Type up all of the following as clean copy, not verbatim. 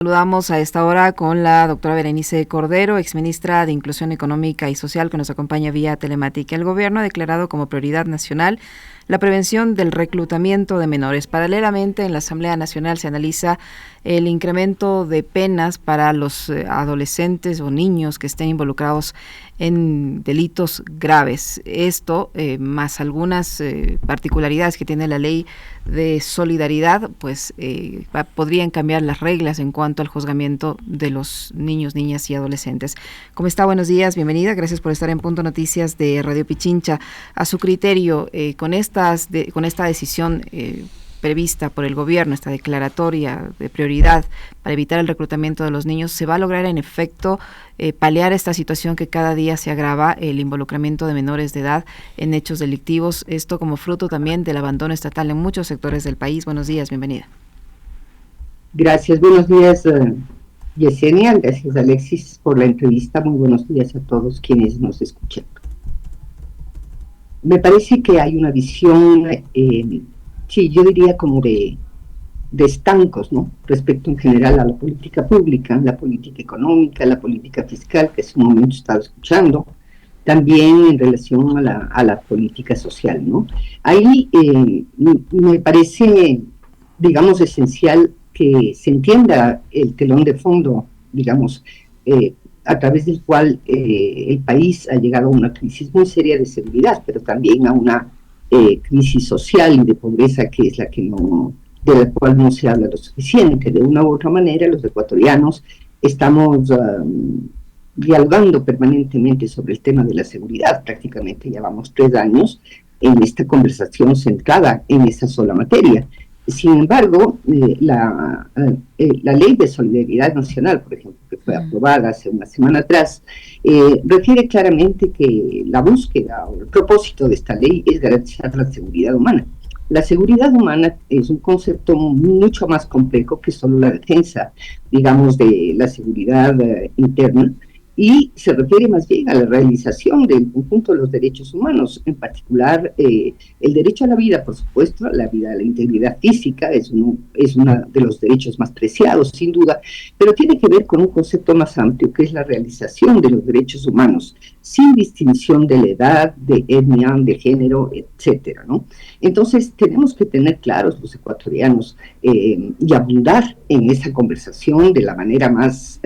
Saludamos a esta hora con la doctora Berenice Cordero, exministra de Inclusión Económica y Social, que nos acompaña vía telemática. El gobierno ha declarado como prioridad nacional la prevención del reclutamiento de menores. Paralelamente, en la Asamblea Nacional se analiza el incremento de penas para los adolescentes o niños que estén involucrados en delitos graves. Esto, más algunas particularidades que tiene la ley de solidaridad, pues podrían cambiar las reglas en cuanto al juzgamiento de los niños, niñas y adolescentes. ¿Cómo está? Buenos días, bienvenida. Gracias por estar en Punto Noticias de Radio Pichincha. A su criterio, con esta decisión prevista por el gobierno, esta declaratoria de prioridad para evitar el reclutamiento de los niños, ¿se va a lograr en efecto paliar esta situación que cada día se agrava, el involucramiento de menores de edad en hechos delictivos? Esto como fruto también del abandono estatal en muchos sectores del país. Buenos días, bienvenida. Gracias, buenos días, Yesenia. Gracias, Alexis, por la entrevista. Muy buenos días a todos quienes nos escuchan. Me parece que hay una visión, sí, yo diría como de estancos, ¿no? Respecto en general a la política pública, la política económica, la política fiscal, que en su momento estaba escuchando, también en relación a la política social, ¿no? Ahí me parece, digamos, esencial que se entienda el telón de fondo, digamos, a través del cual el país ha llegado a una crisis muy seria de seguridad, pero también a una crisis social y de pobreza que es de la cual no se habla lo suficiente. De una u otra manera, los ecuatorianos estamos dialogando permanentemente sobre el tema de la seguridad. Prácticamente llevamos 3 años en esta conversación centrada en esa sola materia. Sin embargo, la Ley de Solidaridad Nacional, por ejemplo, que fue aprobada hace una semana atrás, refiere claramente que la búsqueda o el propósito de esta ley es garantizar la seguridad humana. La seguridad humana es un concepto mucho más complejo que solo la defensa, digamos, de la seguridad interna, y se refiere más bien a la realización del conjunto de los derechos humanos, en particular el derecho a la vida, por supuesto. La vida, la integridad física es uno de los derechos más preciados, sin duda, pero tiene que ver con un concepto más amplio, que es la realización de los derechos humanos, sin distinción de la edad, de etnia, de género, etcétera, ¿no? Entonces, tenemos que tener claros los ecuatorianos y abundar en esa conversación de la manera más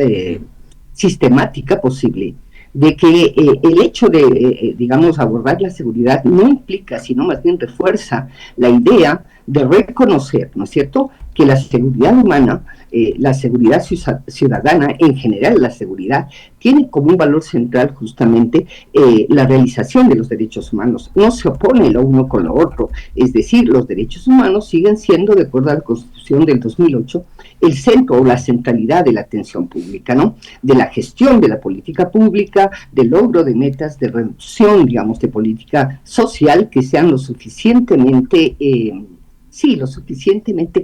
sistemática posible, de que el hecho de, digamos, abordar la seguridad no implica, sino más bien refuerza la idea de reconocer, ¿no es cierto?, que la seguridad humana, la seguridad ciudadana, en general la seguridad, tiene como un valor central justamente la realización de los derechos humanos. No se opone lo uno con lo otro, es decir, los derechos humanos siguen siendo, de acuerdo a la Constitución del 2008, el centro o la centralidad de la atención pública, ¿no?, de la gestión de la política pública, del logro de metas de reducción, digamos, de política social que sean lo suficientemente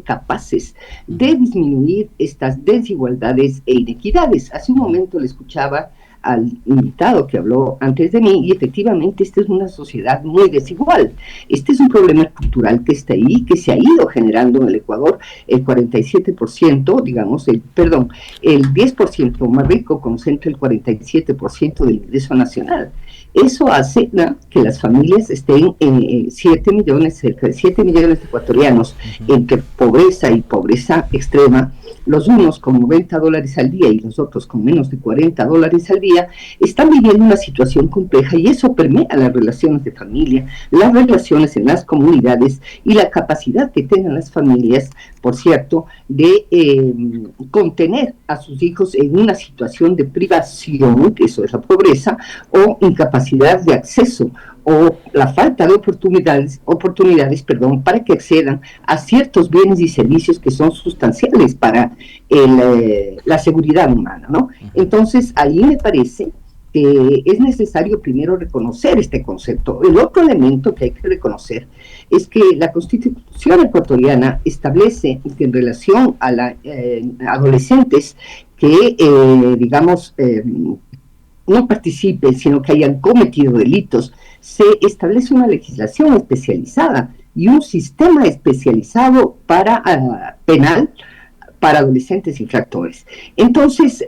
capaces de disminuir estas desigualdades e inequidades. Hace un momento le escuchaba al invitado que habló antes de mí, y efectivamente esta es una sociedad muy desigual. Este es un problema cultural que está ahí, que se ha ido generando en el Ecuador. El 47%, digamos, el 10% más rico concentra el 47% del ingreso nacional. Eso hace, ¿no?, que las familias estén en 7 millones, cerca de 7 millones de ecuatorianos, entre pobreza y pobreza extrema. Los unos con $90 al día y los otros con menos de $40 al día, están viviendo una situación compleja, y eso permea las relaciones de familia, las relaciones en las comunidades y la capacidad que tengan las familias, por cierto, de contener a sus hijos en una situación de privación, que eso es la pobreza, o incapacidad de acceso, o la falta de oportunidades, para que accedan a ciertos bienes y servicios que son sustanciales para la seguridad humana, ¿no? Entonces, ahí me parece que es necesario primero reconocer este concepto. El otro elemento que hay que reconocer es que la Constitución ecuatoriana establece que en relación a adolescentes que, no participen, sino que hayan cometido delitos, se establece una legislación especializada y un sistema especializado penal para adolescentes infractores. Entonces,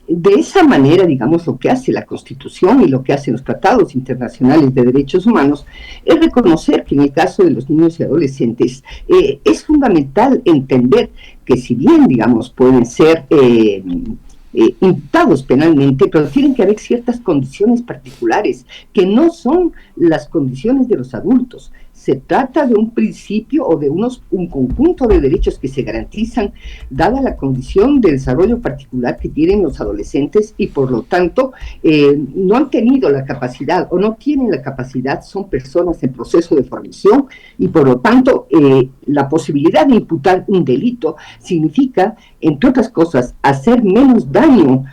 de esa manera, digamos, lo que hace la Constitución y lo que hacen los tratados internacionales de derechos humanos es reconocer que en el caso de los niños y adolescentes es fundamental entender que si bien, digamos, pueden ser imputados penalmente, pero tienen que haber ciertas condiciones particulares que no son las condiciones de los adultos. Se trata de un principio o de un conjunto de derechos que se garantizan dada la condición de desarrollo particular que tienen los adolescentes y por lo tanto no han tenido la capacidad o no tienen la capacidad, son personas en proceso de formación y por lo tanto la posibilidad de imputar un delito significa, entre otras cosas, hacer menos daño,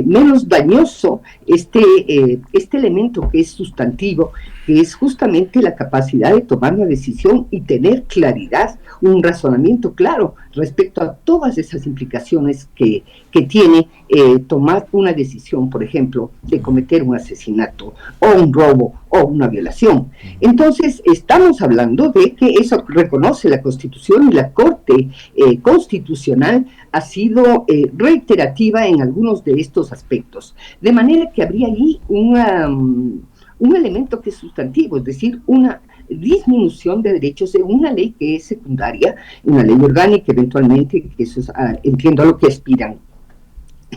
menos dañoso este elemento que es sustantivo, que es justamente la capacidad de tomar la decisión y tener claridad, un razonamiento claro respecto a todas esas implicaciones que tiene tomar una decisión, por ejemplo, de cometer un asesinato o un robo o una violación. Entonces, estamos hablando de que eso reconoce la Constitución y la Corte Constitucional ha sido reiterativa en algunos de estos aspectos. De manera que habría ahí un elemento que es sustantivo, es decir, una disminución de derechos en una ley que es secundaria, una ley orgánica eventualmente, que eso es, entiendo a lo que aspiran.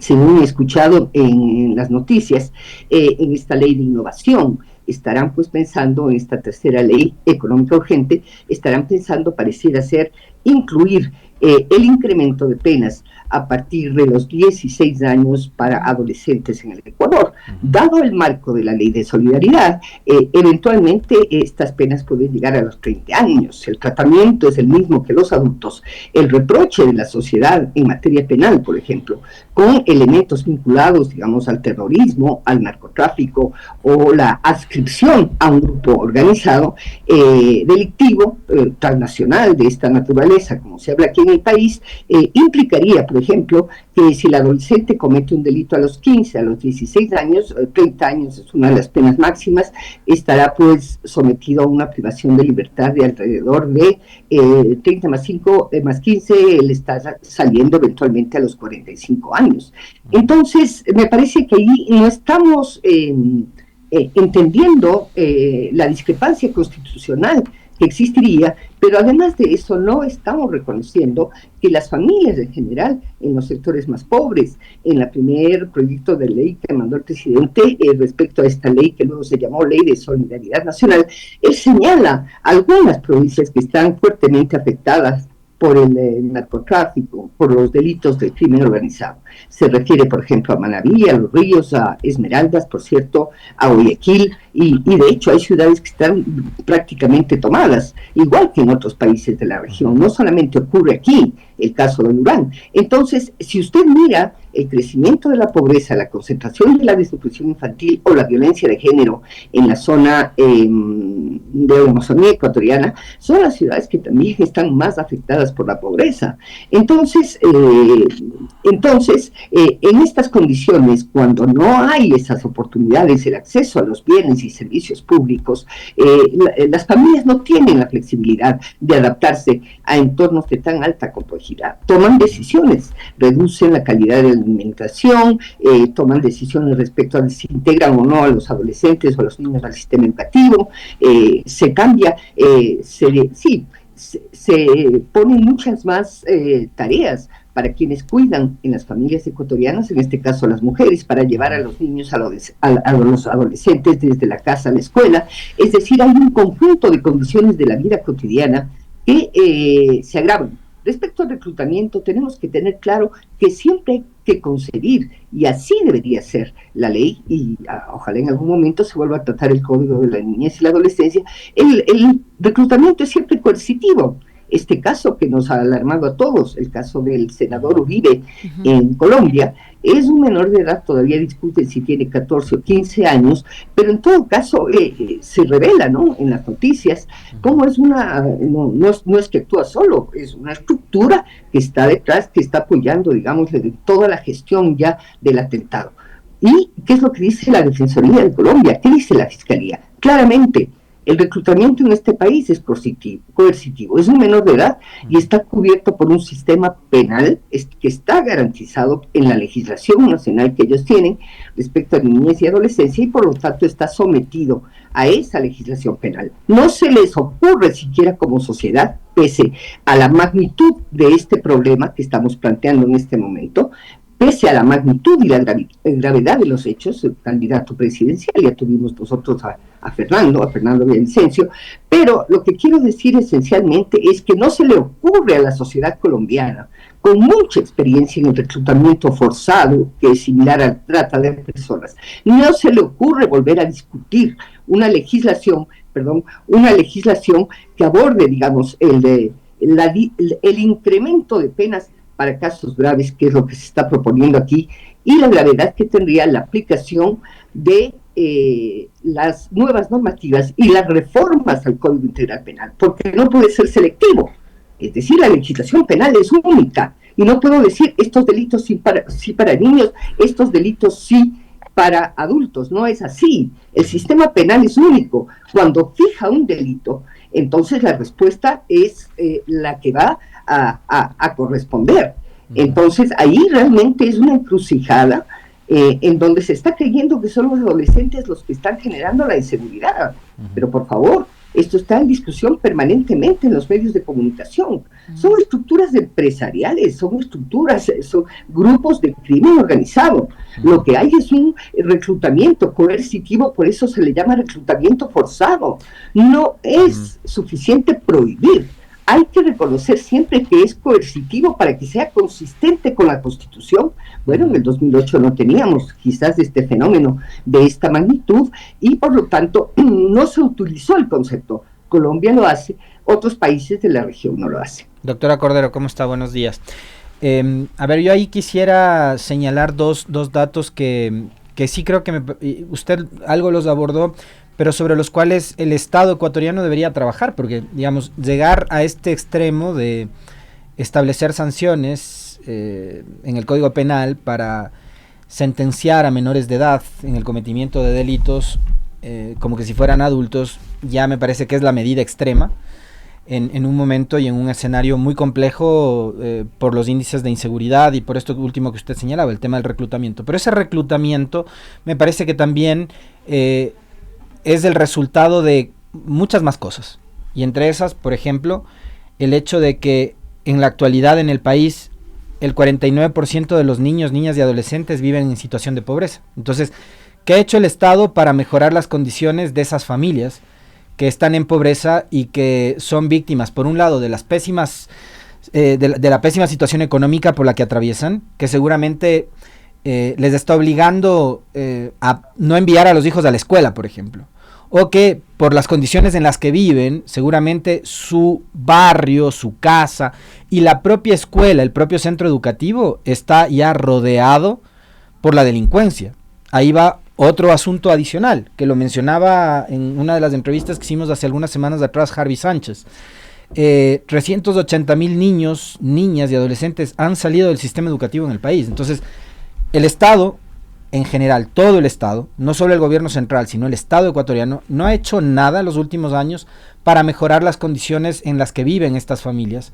Según he escuchado en las noticias, en esta ley de innovación, estarán pues pensando en esta tercera ley económica urgente, estarán pensando, pareciera ser, incluir el incremento de penas a partir de los 16 años para adolescentes en el Ecuador. Dado el marco de la ley de solidaridad, eventualmente estas penas pueden llegar a los 30 años. El tratamiento es el mismo que los adultos. El reproche de la sociedad en materia penal, por ejemplo, con elementos vinculados, digamos, al terrorismo, al narcotráfico o la adscripción a un grupo organizado delictivo transnacional de esta naturaleza, como se habla aquí en el país, implicaría, por ejemplo, que si el adolescente comete un delito a los 15, a los 16 años, 30 años es una de las penas máximas, estará pues sometido a una privación de libertad de alrededor de 30 más 5, más 15, él está saliendo eventualmente a los 45 años. Entonces, me parece que ahí no estamos entendiendo la discrepancia constitucional que existiría, pero además de eso no estamos reconociendo que las familias en general, en los sectores más pobres, en el primer proyecto de ley que mandó el presidente respecto a esta ley que luego se llamó Ley de Solidaridad Nacional, él señala algunas provincias que están fuertemente afectadas por el narcotráfico, por los delitos del crimen organizado. Se refiere, por ejemplo, a Manabí, a Los Ríos, a Esmeraldas, por cierto, a Guayaquil, y de hecho hay ciudades que están prácticamente tomadas, igual que en otros países de la región. No solamente ocurre aquí el caso de Lurán. Entonces, si usted mira el crecimiento de la pobreza, la concentración de la desnutrición infantil o la violencia de género en la zona de la Amazonía ecuatoriana, son las ciudades que también están más afectadas por la pobreza. Entonces, en estas condiciones, cuando no hay esas oportunidades, el acceso a los bienes y servicios públicos, las familias no tienen la flexibilidad de adaptarse a entornos de tan alta complejidad. Toman decisiones, reducen la calidad de la alimentación, toman decisiones respecto a si integran o no a los adolescentes o a los niños al sistema educativo, se cambia, se ponen muchas más tareas para quienes cuidan en las familias ecuatorianas, en este caso las mujeres, para llevar a los niños, a los adolescentes desde la casa a la escuela. Es decir, hay un conjunto de condiciones de la vida cotidiana que se agravan. Respecto al reclutamiento, tenemos que tener claro que siempre hay que concebir, y así debería ser la ley, y ojalá en algún momento se vuelva a tratar el Código de la Niñez y la Adolescencia, el reclutamiento es siempre coercitivo. Este caso que nos ha alarmado a todos, el caso del senador Uribe en Colombia, es un menor de edad, todavía discuten si tiene 14 o 15 años, pero en todo caso se revela, ¿no?, en las noticias, cómo es no es que actúa solo, es una estructura que está detrás, que está apoyando, digamos, toda la gestión ya del atentado. ¿Y qué es lo que dice la Defensoría de Colombia? ¿Qué dice la Fiscalía? Claramente, El reclutamiento en este país es coercitivo, es un menor de edad y está cubierto por un sistema penal que está garantizado en la legislación nacional que ellos tienen respecto a niñez y adolescencia, y por lo tanto está sometido a esa legislación penal. No se les ocurre siquiera como sociedad, pese a la magnitud de este problema que estamos planteando en este momento, pese a la magnitud y la gravedad de los hechos. El candidato presidencial, ya tuvimos nosotros a Fernando Villavicencio, pero lo que quiero decir esencialmente es que no se le ocurre a la sociedad colombiana, con mucha experiencia en el reclutamiento forzado, que es similar a trata de personas, no se le ocurre volver a discutir una legislación que aborde, digamos, el incremento de penas para casos graves, que es lo que se está proponiendo aquí, y la gravedad que tendría la aplicación de las nuevas normativas y las reformas al Código Integral Penal, porque no puede ser selectivo. Es decir, la legislación penal es única, y no puedo decir estos delitos sí para niños, estos delitos sí para adultos. No es así. El sistema penal es único. Cuando fija un delito, entonces la respuesta es la que va a corresponder. Entonces ahí realmente es una encrucijada en donde se está creyendo que son los adolescentes los que están generando la inseguridad. Pero por favor, esto está en discusión permanentemente en los medios de comunicación. Son estructuras empresariales, son grupos de crimen organizado. Lo que hay es un reclutamiento coercitivo, por eso se le llama reclutamiento forzado. No es suficiente prohibir. Hay que reconocer siempre que es coercitivo para que sea consistente con la Constitución. Bueno, en el 2008 no teníamos quizás este fenómeno de esta magnitud, y por lo tanto no se utilizó el concepto. Colombia lo hace, otros países de la región no lo hacen. Doctora Cordero, ¿cómo está? Buenos días. A ver, yo ahí quisiera señalar dos datos que sí creo que usted algo los abordó, pero sobre los cuales el Estado ecuatoriano debería trabajar, porque, digamos, llegar a este extremo de establecer sanciones en el Código Penal para sentenciar a menores de edad en el cometimiento de delitos como que si fueran adultos, ya me parece que es la medida extrema en un momento y en un escenario muy complejo por los índices de inseguridad y por esto último que usted señalaba, el tema del reclutamiento. Pero ese reclutamiento me parece que también es el resultado de muchas más cosas, y entre esas, por ejemplo, el hecho de que en la actualidad en el país el 49% de los niños, niñas y adolescentes viven en situación de pobreza. Entonces, ¿qué ha hecho el Estado para mejorar las condiciones de esas familias que están en pobreza y que son víctimas, por un lado, de las pésimas de la pésima situación económica por la que atraviesan, que seguramente les está obligando a no enviar a los hijos a la escuela, por ejemplo, o que por las condiciones en las que viven, seguramente su barrio, su casa y la propia escuela, el propio centro educativo está ya rodeado por la delincuencia. Ahí va otro asunto adicional, que lo mencionaba en una de las entrevistas que hicimos hace algunas semanas atrás Harvey Sánchez. 380,000 niños, niñas y adolescentes han salido del sistema educativo en el país. Entonces, el Estado, en general, todo el Estado, no solo el gobierno central, sino el Estado ecuatoriano, no ha hecho nada en los últimos años para mejorar las condiciones en las que viven estas familias.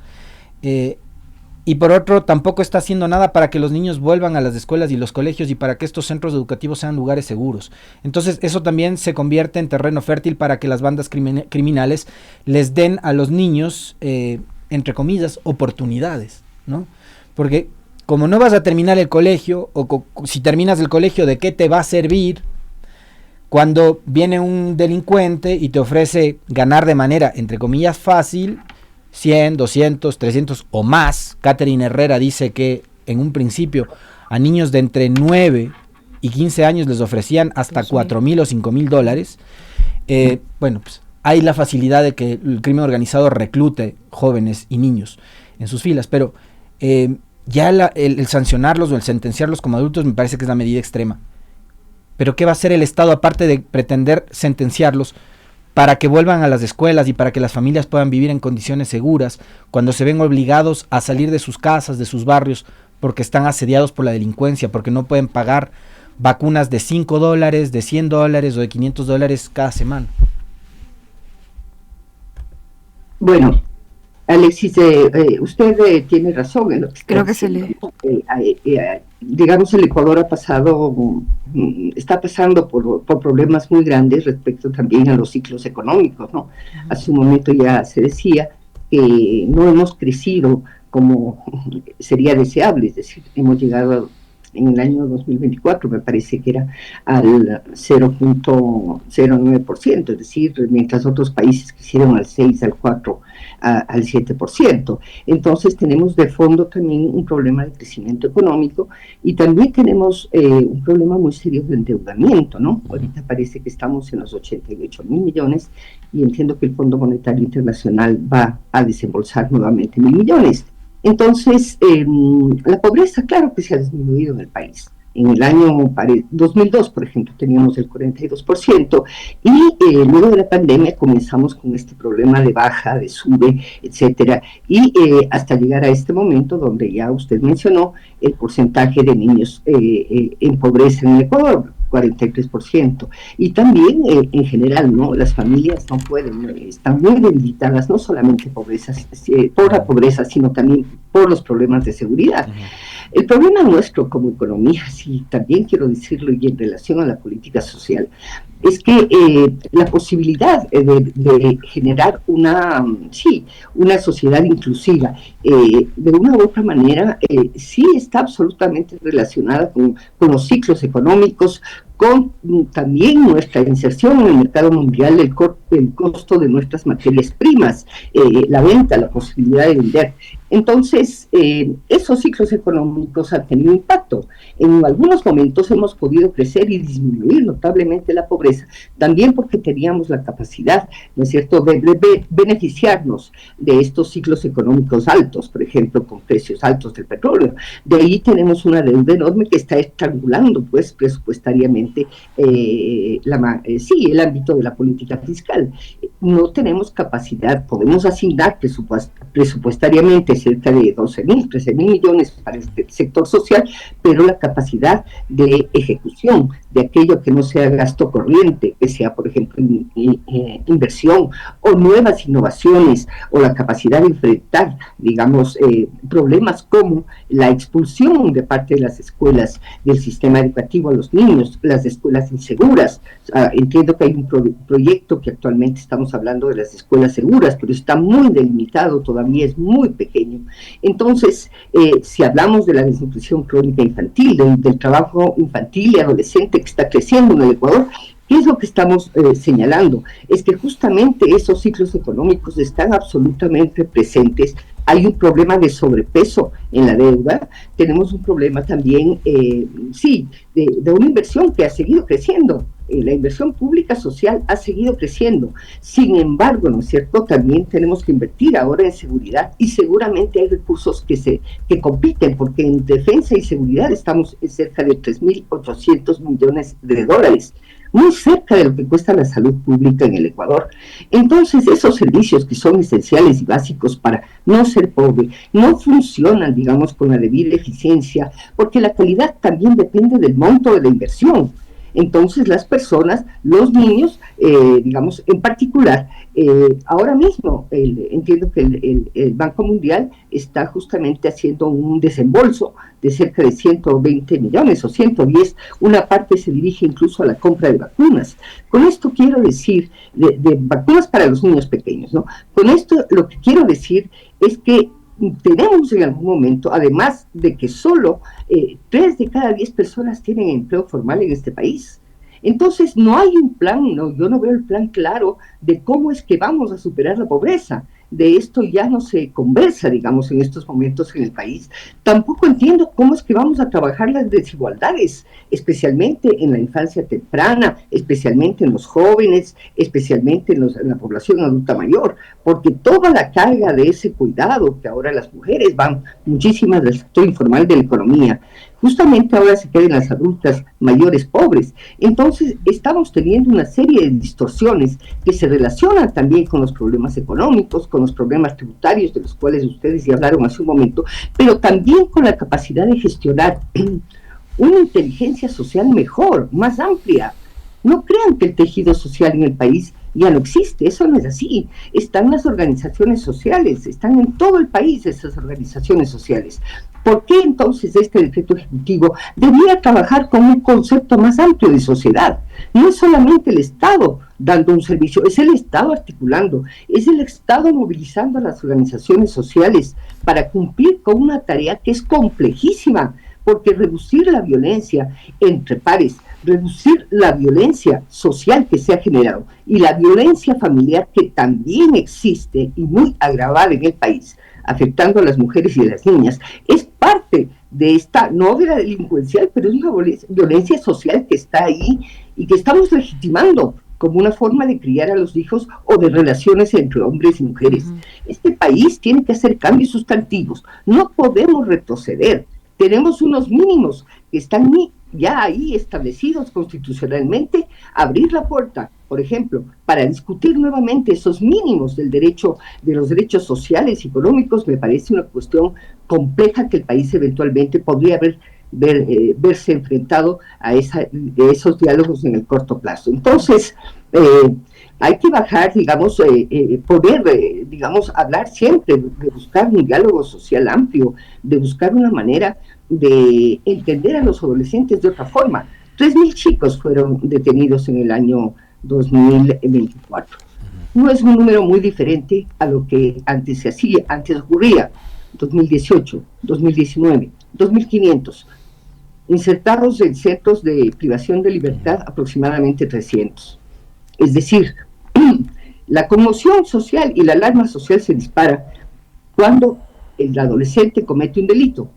Y por otro, tampoco está haciendo nada para que los niños vuelvan a las escuelas y los colegios y para que estos centros educativos sean lugares seguros. Entonces, eso también se convierte en terreno fértil para que las bandas criminales les den a los niños, entre comillas, oportunidades, ¿no? Porque como no vas a terminar el colegio, o si terminas el colegio, ¿de qué te va a servir cuando viene un delincuente y te ofrece ganar de manera, entre comillas, fácil, 100, 200, 300 o más? Catherine Herrera dice que en un principio a niños de entre 9 y 15 años les ofrecían hasta $4,000 o $5,000. Bueno, pues hay la facilidad de que el crimen organizado reclute jóvenes y niños en sus filas, pero ya el sancionarlos o el sentenciarlos como adultos me parece que es la medida extrema. Pero ¿qué va a hacer el Estado aparte de pretender sentenciarlos para que vuelvan a las escuelas y para que las familias puedan vivir en condiciones seguras cuando se ven obligados a salir de sus casas, de sus barrios, porque están asediados por la delincuencia, porque no pueden pagar vacunas de $5, de $100 o de $500 cada semana? Bueno, Alexis, usted tiene razón en lo que creo que se le... digamos, el Ecuador está pasando por problemas muy grandes respecto también a los ciclos económicos, ¿no? Hace un momento ya se decía que no hemos crecido como sería deseable, es decir, hemos llegado en el año 2024, me parece que era al 0.09%, es decir, mientras otros países crecieron al 6, al 4, al 7%. Entonces tenemos de fondo también un problema de crecimiento económico y también tenemos un problema muy serio de endeudamiento, ¿no? Ahorita parece que estamos en los 88.000 millones y entiendo que el Fondo Monetario Internacional va a desembolsar nuevamente 1.000 millones. Entonces, la pobreza, claro que se ha disminuido en el país. En el año 2002, por ejemplo, teníamos el 42%, y luego de la pandemia comenzamos con este problema de baja, de sube, etcétera, y hasta llegar a este momento donde ya usted mencionó el porcentaje de niños en pobreza en el Ecuador, 43%, y también en general, ¿no? Las familias no pueden, están muy debilitadas, no solamente por la pobreza, sino también por los problemas de seguridad. El problema nuestro como economía, sí, también quiero decirlo, y en relación a la política social, es que la posibilidad de generar una sociedad inclusiva, de una u otra manera, sí está absolutamente relacionada con los ciclos económicos, con también nuestra inserción en el mercado mundial, el costo de nuestras materias primas, la venta, la posibilidad de vender. Entonces, esos ciclos económicos han tenido impacto. En algunos momentos hemos podido crecer y disminuir notablemente la pobreza, también porque teníamos la capacidad, ¿no es cierto?, de beneficiarnos de estos ciclos económicos altos, por ejemplo, con precios altos del petróleo. De ahí tenemos una deuda enorme que está estrangulando, pues, presupuestariamente el ámbito de la política fiscal. No tenemos capacidad, podemos asignar presupuestariamente cerca de 12.000, 13.000 millones para este sector social, pero la capacidad de ejecución de aquello que no sea gasto corriente, que sea, por ejemplo, inversión o nuevas innovaciones, o la capacidad de enfrentar, digamos, problemas como la expulsión de parte de las escuelas del sistema educativo a los niños, las escuelas inseguras. Entiendo que hay un proyecto que actualmente estamos hablando de las escuelas seguras, pero está muy delimitado, todavía es muy pequeño. Entonces, si hablamos de la desnutrición crónica infantil, del trabajo infantil y adolescente que está creciendo en el Ecuador, ¿qué es lo que estamos señalando? Es que justamente esos ciclos económicos están absolutamente presentes. Hay un problema de sobrepeso en la deuda, tenemos un problema también, de una inversión que ha seguido creciendo. La inversión pública social ha seguido creciendo. Sin embargo, ¿no es cierto?, también tenemos que invertir ahora en seguridad, y seguramente hay recursos que compiten, porque en defensa y seguridad estamos en cerca de 3.800 millones de dólares, muy cerca de lo que cuesta la salud pública en el Ecuador. Entonces, esos servicios que son esenciales y básicos para no ser pobre, no funcionan, digamos, con la debida eficiencia, porque la calidad también depende del monto de la inversión. Entonces las personas, los niños, digamos, en particular, ahora mismo entiendo que el Banco Mundial está justamente haciendo un desembolso de cerca de 120 millones o 110, una parte se dirige incluso a la compra de vacunas. Con esto quiero decir, de vacunas para los niños pequeños, ¿no? Con esto lo que quiero decir es que tenemos en algún momento, además de que solo 3 de cada 10 personas tienen empleo formal en este país. Entonces no hay un plan, yo no veo el plan claro de cómo es que vamos a superar la pobreza. De esto ya no se conversa, digamos, en estos momentos en el país. Tampoco entiendo cómo es que vamos a trabajar las desigualdades, especialmente en la infancia temprana, especialmente en los jóvenes, especialmente en la población adulta mayor, porque toda la carga de ese cuidado que ahora las mujeres van, muchísimas del sector informal de la economía, justamente ahora se quedan las adultas mayores pobres. Entonces estamos teniendo una serie de distorsiones que se relacionan también con los problemas económicos, con los problemas tributarios, de los cuales ustedes ya hablaron hace un momento, pero también con la capacidad de gestionar una inteligencia social mejor, más amplia. No crean que el tejido social en el país ya no existe, eso no es así. Están las organizaciones sociales, están en todo el país esas organizaciones sociales. ¿Por qué entonces este decreto ejecutivo debería trabajar con un concepto más amplio de sociedad? No es solamente el Estado dando un servicio, es el Estado articulando, es el Estado movilizando a las organizaciones sociales para cumplir con una tarea que es complejísima, porque reducir la violencia entre pares, reducir la violencia social que se ha generado y la violencia familiar que también existe y muy agravada en el país, afectando a las mujeres y a las niñas, es parte de esta, no de la delincuencial, pero es una violencia social que está ahí y que estamos legitimando como una forma de criar a los hijos o de relaciones entre hombres y mujeres. Este país tiene que hacer cambios sustantivos, no podemos retroceder. Tenemos unos mínimos que están ya ahí establecidos constitucionalmente. Abrir la puerta, por ejemplo, para discutir nuevamente esos mínimos del derecho, de los derechos sociales y económicos, me parece una cuestión compleja que el país eventualmente podría verse enfrentado a esos diálogos en el corto plazo. Entonces, hay que bajar, digamos, digamos, hablar siempre, de buscar un diálogo social amplio, de buscar una manera de entender a los adolescentes de otra forma. 3.000 chicos fueron detenidos en el año 2024. No es un número muy diferente a lo que antes ocurría, 2018, 2019, 2.500. Insertados en centros de privación de libertad, aproximadamente 300. Es decir, la conmoción social y la alarma social se dispara cuando el adolescente comete un delito.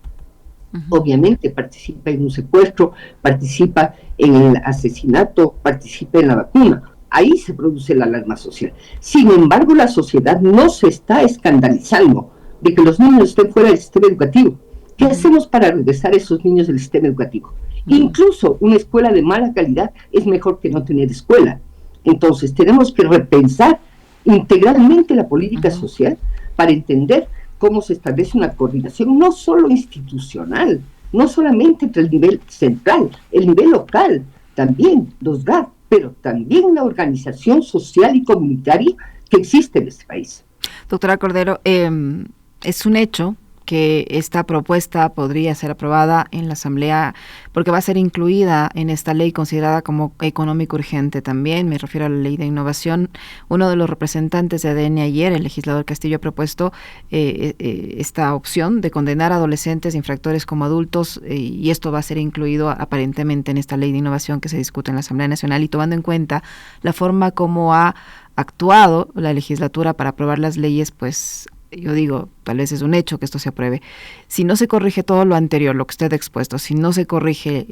Obviamente participa en un secuestro, participa en el asesinato, participa en la vacuna. Ahí se produce la alarma social. Sin embargo, la sociedad no se está escandalizando de que los niños estén fuera del sistema educativo. ¿Qué hacemos para regresar a esos niños del sistema educativo? Incluso una escuela de mala calidad es mejor que no tener escuela. Entonces tenemos que repensar integralmente la política social para entender cómo se establece una coordinación no solo institucional, no solamente entre el nivel central, el nivel local, también los GAD, pero también la organización social y comunitaria que existe en este país. Doctora Cordero, es un hecho que esta propuesta podría ser aprobada en la Asamblea porque va a ser incluida en esta ley considerada como económico urgente también. Me refiero a la ley de innovación. Uno de los representantes de ADN ayer, el legislador Castillo, ha propuesto esta opción de condenar a adolescentes infractores como adultos y esto va a ser incluido aparentemente en esta ley de innovación que se discute en la Asamblea Nacional, y tomando en cuenta la forma como ha actuado la legislatura para aprobar las leyes, pues yo digo, tal vez es un hecho que esto se apruebe. Si no se corrige todo lo anterior, lo que usted ha expuesto, si no se corrige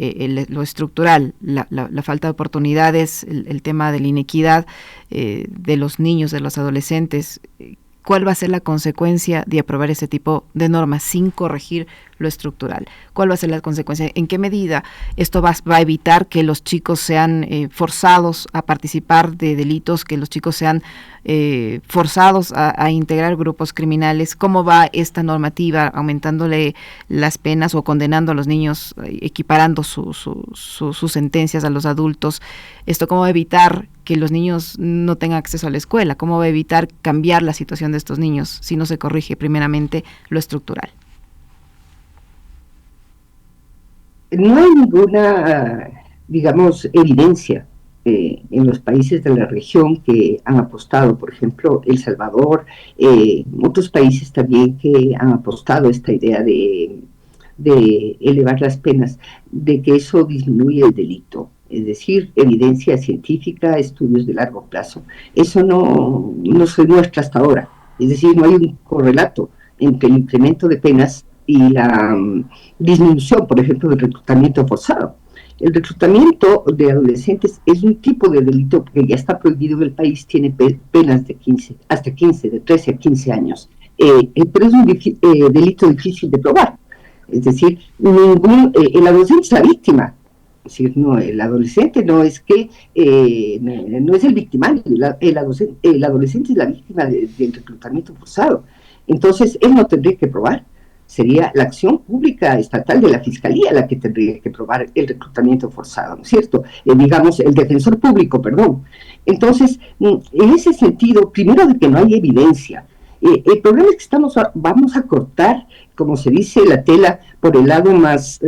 lo estructural, la falta de oportunidades, el tema de la inequidad de los niños, de los adolescentes, ¿cuál va a ser la consecuencia de aprobar ese tipo de normas sin corregir lo estructural? ¿Cuál va a ser la consecuencia? ¿En qué medida esto va a evitar que los chicos sean forzados a participar de delitos, que los chicos sean forzados a integrar grupos criminales? ¿Cómo va esta normativa aumentándole las penas o condenando a los niños, equiparando sus sentencias a los adultos? ¿Esto cómo va a evitar que los niños no tengan acceso a la escuela? ¿Cómo va a evitar cambiar la situación de estos niños si no se corrige primeramente lo estructural? No hay ninguna, digamos, evidencia en los países de la región que han apostado, por ejemplo, El Salvador, otros países también que han apostado a esta idea de elevar las penas, de que eso disminuye el delito. Es decir, evidencia científica, estudios de largo plazo. Eso no se muestra hasta ahora. Es decir, no hay un correlato entre el incremento de penas y la disminución, por ejemplo, del reclutamiento forzado. El reclutamiento de adolescentes es un tipo de delito que ya está prohibido en el país, tiene penas de 13 a 15 años, pero es un delito difícil de probar. Es decir, el adolescente es la víctima. Es decir, no, el adolescente no es el victimario, el adolescente es la víctima del reclutamiento forzado. Entonces, él no tendría que probar. sería la acción pública estatal de la Fiscalía la que tendría que probar el reclutamiento forzado, ¿no es cierto? Digamos, el defensor público, perdón. Entonces, en ese sentido, primero de que no hay evidencia, el problema es que vamos a cortar, como se dice, la tela por el lado más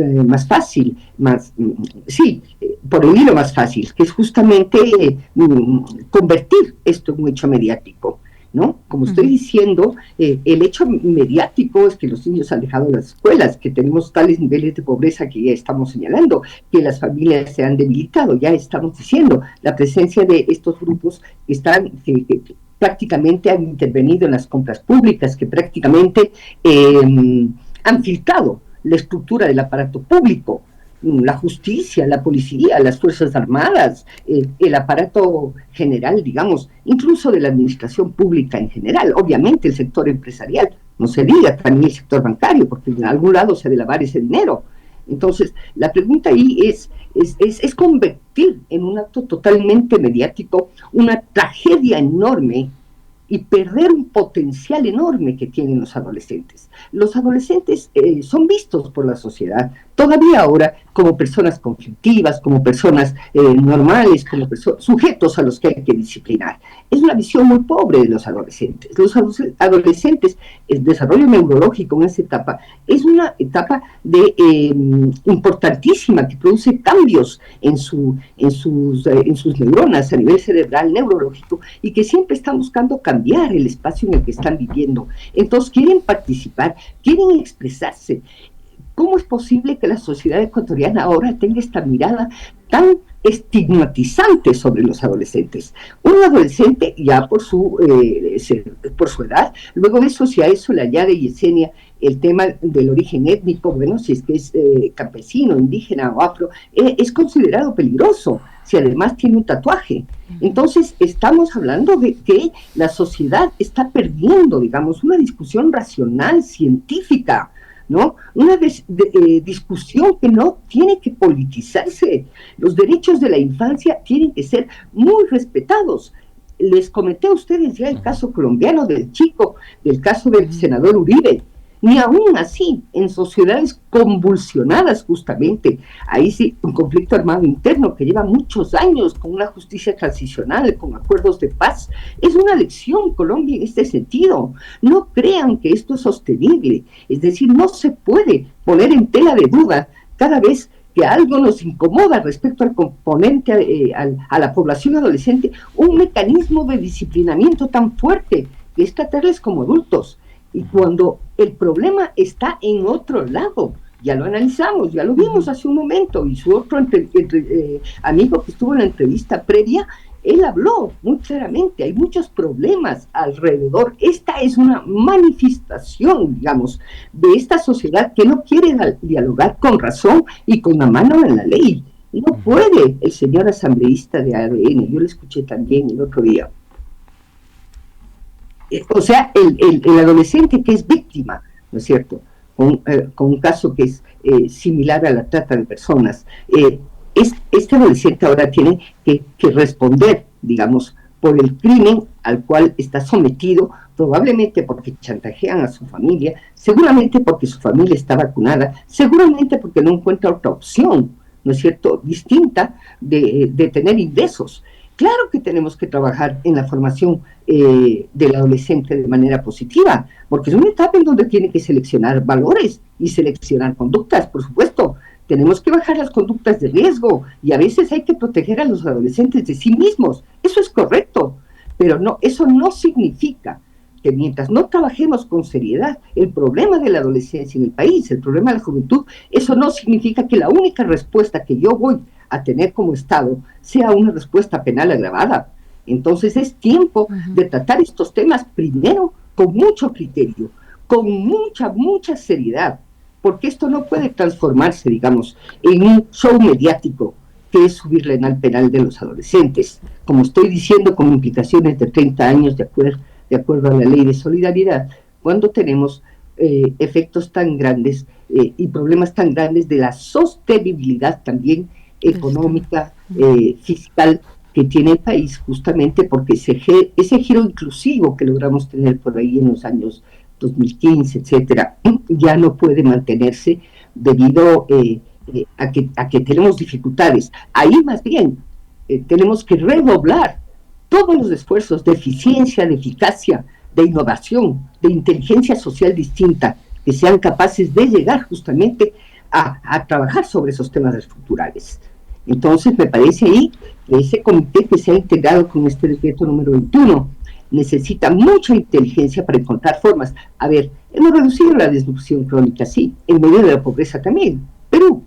fácil, por el hilo más fácil, que es justamente convertir esto en un hecho mediático, ¿no? Como estoy diciendo, el hecho mediático es que los niños han dejado las escuelas, que tenemos tales niveles de pobreza que ya estamos señalando, que las familias se han debilitado, ya estamos diciendo, la presencia de estos grupos que prácticamente han intervenido en las compras públicas, que prácticamente han filtrado la estructura del aparato público, la justicia, la policía, las Fuerzas Armadas, el aparato general, digamos, incluso de la administración pública en general, obviamente el sector empresarial, no se diga también el sector bancario, porque en algún lado se ha de lavar ese dinero. Entonces, la pregunta ahí es convertir en un acto totalmente mediático una tragedia enorme y perder un potencial enorme que tienen los adolescentes. Los adolescentes son vistos por la sociedad, todavía ahora, como personas conflictivas, como personas normales, como sujetos a los que hay que disciplinar. Es una visión muy pobre de los adolescentes. Los adolescentes, el desarrollo neurológico en esa etapa, es una etapa importantísima que produce cambios en sus neuronas a nivel cerebral, neurológico, y que siempre están buscando cambiar el espacio en el que están viviendo. Entonces quieren participar, quieren expresarse. ¿Cómo es posible que la sociedad ecuatoriana ahora tenga esta mirada tan estigmatizante sobre los adolescentes? Un adolescente ya por su edad, luego de eso, si a eso le añade Yesenia el tema del origen étnico, bueno, si es que es campesino, indígena o afro, es considerado peligroso, si además tiene un tatuaje. Entonces estamos hablando de que la sociedad está perdiendo, digamos, una discusión racional, científica, ¿no? Una discusión que no tiene que politizarse. Los derechos de la infancia tienen que ser muy respetados. Les comenté a ustedes ya el caso colombiano del chico, del caso del senador Uribe. Ni aún así, en sociedades convulsionadas justamente, ahí sí, un conflicto armado interno que lleva muchos años con una justicia transicional, con acuerdos de paz, es una lección Colombia en este sentido. No crean que esto es sostenible, es decir, no se puede poner en tela de duda cada vez que algo nos incomoda respecto al componente, a la población adolescente, un mecanismo de disciplinamiento tan fuerte que es tratarles como adultos. Y cuando el problema está en otro lado, ya lo analizamos, ya lo vimos hace un momento, y su otro amigo que estuvo en la entrevista previa, él habló muy claramente, hay muchos problemas alrededor. Esta es una manifestación, digamos, de esta sociedad que no quiere dialogar con razón y con la mano en la ley. No puede el señor asambleísta de ADN, yo lo escuché también el otro día. O sea, el adolescente que es víctima, ¿no es cierto?, con un caso que es similar a la trata de personas, este adolescente ahora tiene que responder, digamos, por el crimen al cual está sometido, probablemente porque chantajean a su familia, seguramente porque su familia está vacunada, seguramente porque no encuentra otra opción, ¿no es cierto?, distinta de tener ingresos. Claro que tenemos que trabajar en la formación del adolescente de manera positiva, porque es una etapa en donde tiene que seleccionar valores y seleccionar conductas, por supuesto. Tenemos que bajar las conductas de riesgo y a veces hay que proteger a los adolescentes de sí mismos. Eso es correcto, pero no, eso no significa que mientras no trabajemos con seriedad el problema de la adolescencia en el país, el problema de la juventud, eso no significa que la única respuesta que yo voy a tener como Estado sea una respuesta penal agravada. Entonces es tiempo de tratar estos temas primero con mucho criterio, con mucha seriedad, porque esto no puede transformarse, digamos, en un show mediático que es subir la edad penal de los adolescentes, como estoy diciendo, con implicaciones de 30 años de acuerdo a la ley de solidaridad, cuando tenemos efectos tan grandes y problemas tan grandes de la sostenibilidad también económica, fiscal que tiene el país, justamente porque ese giro inclusivo que logramos tener por ahí en los años 2015, etcétera, ya no puede mantenerse debido a que tenemos dificultades. Ahí más bien tenemos que redoblar todos los esfuerzos de eficiencia, de eficacia, de innovación, de inteligencia social distinta, que sean capaces de llegar justamente a trabajar sobre esos temas estructurales. Entonces me parece ahí que ese comité que se ha integrado con este decreto número 21 necesita mucha inteligencia para encontrar formas. A ver, hemos reducido la desnutrición crónica, sí, en medio de la pobreza también. Perú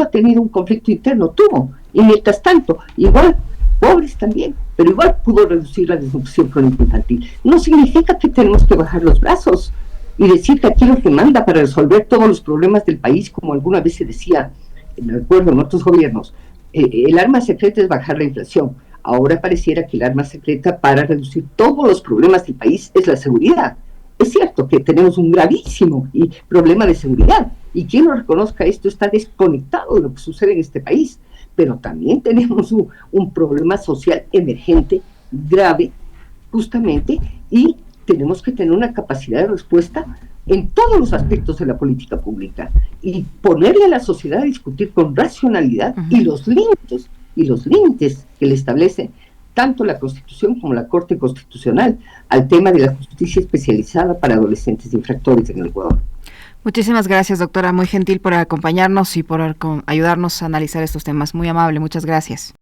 ha tenido un conflicto interno, tuvo, y mientras tanto, igual, pobres también, pero igual pudo reducir la desnutrición crónica infantil. No significa que tenemos que bajar los brazos y decir que aquí lo que manda para resolver todos los problemas del país, como alguna vez se decía, me recuerdo en otros gobiernos, el arma secreta es bajar la inflación. Ahora pareciera que el arma secreta para reducir todos los problemas del país es la seguridad. Es cierto que tenemos un gravísimo problema de seguridad, y quien no reconozca esto está desconectado de lo que sucede en este país, pero también tenemos un problema social emergente, grave, justamente, y tenemos que tener una capacidad de respuesta en todos los aspectos de la política pública y ponerle a la sociedad a discutir con racionalidad y los límites que le establece tanto la Constitución como la Corte Constitucional al tema de la justicia especializada para adolescentes infractores en el Ecuador. Muchísimas gracias, doctora, muy gentil por acompañarnos y por ayudarnos a analizar estos temas. Muy amable, muchas gracias.